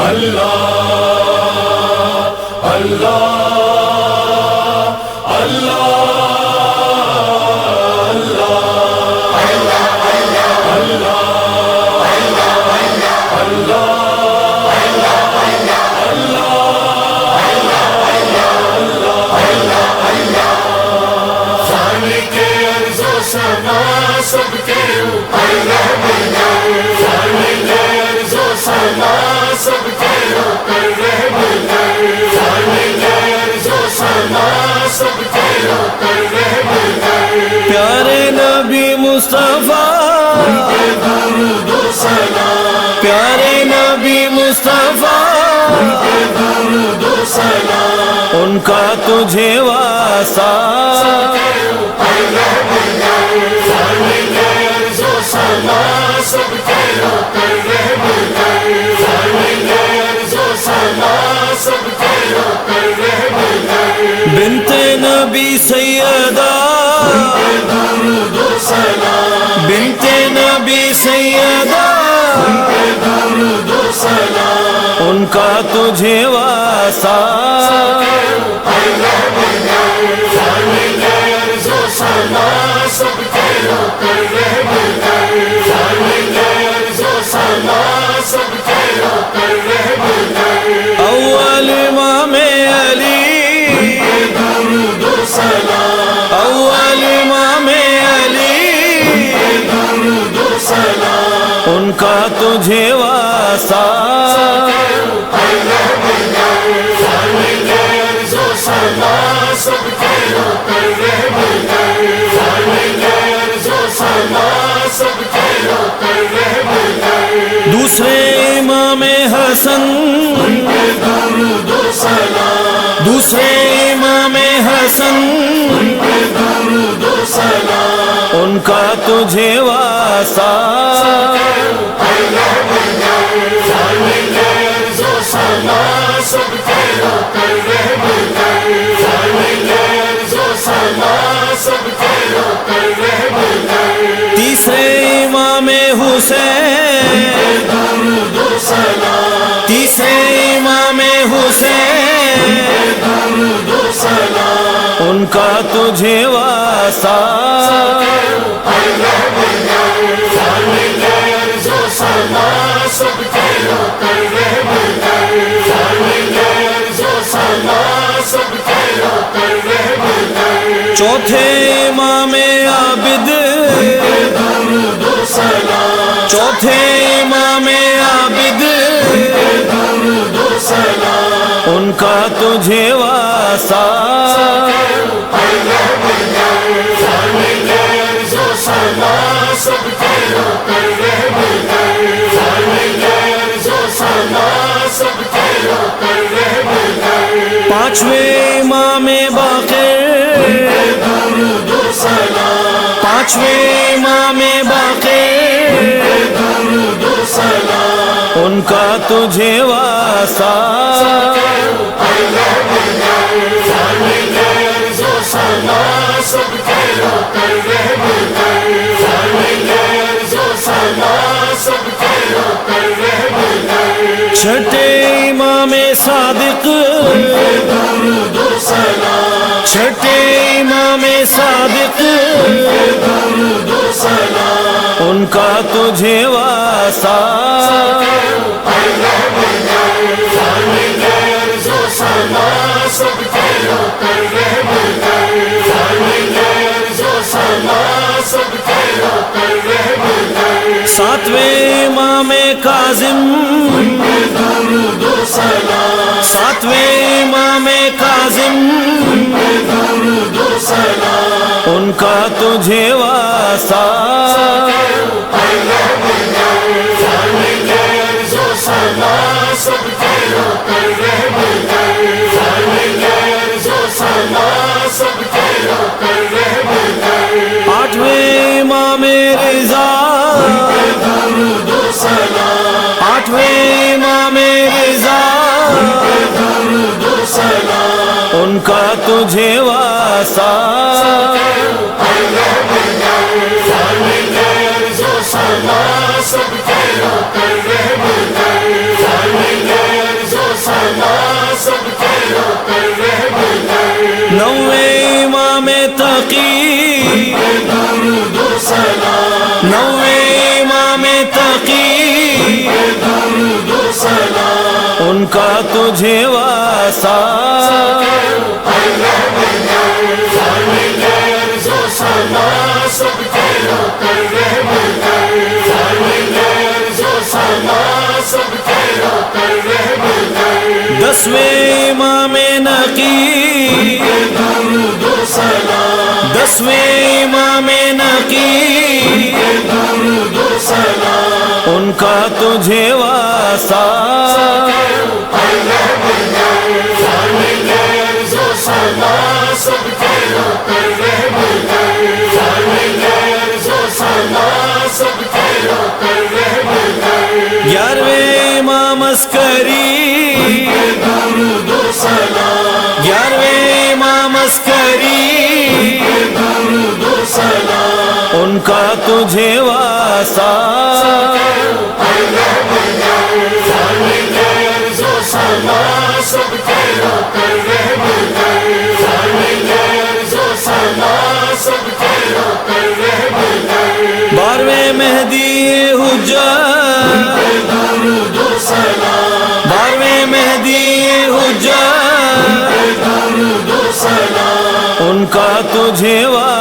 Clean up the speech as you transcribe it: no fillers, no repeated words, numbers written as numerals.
اللہ اللہ اللہ خالق ارض و سما سب کے اوپر رہبر، خالق ارض و سما سب کے اوپر رہبر، خالق ارض و سما سب کے اوپر رہبر، پیارے نبی مصطفیٰ ان پہ درود و سلام، پیارے نبی مصطفیٰ ان پہ درود و سلام، ان کا تجھے واسطہ، خالق ارض و سما سب کے اوپر رہبر، خالق ارض و سما سب کے اوپر رہبر، بنت نبی سیدہ، درود و سلام، بنت نبی سیدہ، درود و سلام، ان کا تجھے واسطہ، خالق ارض و سما سب کے اوپر رہبر، خالق ارض و سما سب کے اوپر رہبر، اول امام علی، درود و سلام، اول امام علی، درود و سلام، ان کا تجھے واسطہ، خالق ارض و سما سب کے اوپر رہبر، خالق ارض و سما سب کے اوپر رہبر، دوسرے امام حسن، درود و سلام، دوسرے امام حسن، درود و سلام، ان کا تجھے واسطہ، خالق ارض و سما سب کے اوپر رہبر، خالق ارض و سما سب کے اوپر رہبر، تیسرے امام حسین، درود و سلام، تیسرے امام حسین، درود و سلام، ان کا تجھے واسطہ، خالق ارض و سما سب کے اوپر رہبر، خالق ارض و سما سب کے اوپر رہبر، چوتھے امام عابد، درود و سلام، چوتھے امام عابد، درود و سلام، ان کا تجھے واسطہ، خالق ارض و سما سب کے اوپر رہبر، خالق ارض و سما سب کے اوپر رہبر، پانچویں امام باقر، درود و سلام، پانچویں امام باقر، درود و سلام، ان کا تجھے واسطہ، خالق ارض و سما سب کے اوپر رہبر، خالق ارض و سما سب کے اوپر رہبر، چھٹے امام صادق، درود و سلام، چھٹے امام صادق، درود و سلام، ان کا تجھے واسطہ، خالق ارض و سما سب کے اوپر رہبر، خالق ارض و سما سب کے اوپر رہبر، ساتویں امام کاظم، درود و سلام، ساتویں امام کاظم، درود و سلام، ان کا تجھے واسطہ، خالق ارض و سما سب کے اوپر رہبر، خالق ارض و سما سب کے اوپر رہبر، آٹھویں امام رضا، درود و سلام، آٹھویں امام رضا، درود و سلام، ان کا تجھے واسطہ، خالق ارض و سما سب کے اوپر رہبر، خالق نقی درود و سلام نوے امام تقی درود و سلام ان کا تجھے واسطہ خالق ارض و سما سب کے ہو کر رحمت خالق ارض و سما سب کے ہو کر رحمت دسویں امام نقی درود و سلام دسویں امام نقی درود و سلام ان کا تجھے واسطہ خالق ارض و سما سب کے ہو کر رحمت خالق ارض و سما سب کے ہو کر رحمت 11ویں امام عسکری درود و سلام 11ویں امام عسکری درود و سلام ان کا تجھے واسطہ خالق ارض و سما سب کے ہو کر رحمت خالق ارض و سما سب کے ہو کر رحمت 12ویں مہدی حجت درود و سلام 12ویں مہدی حجت درود و سلام ان کا تجھے واسطہ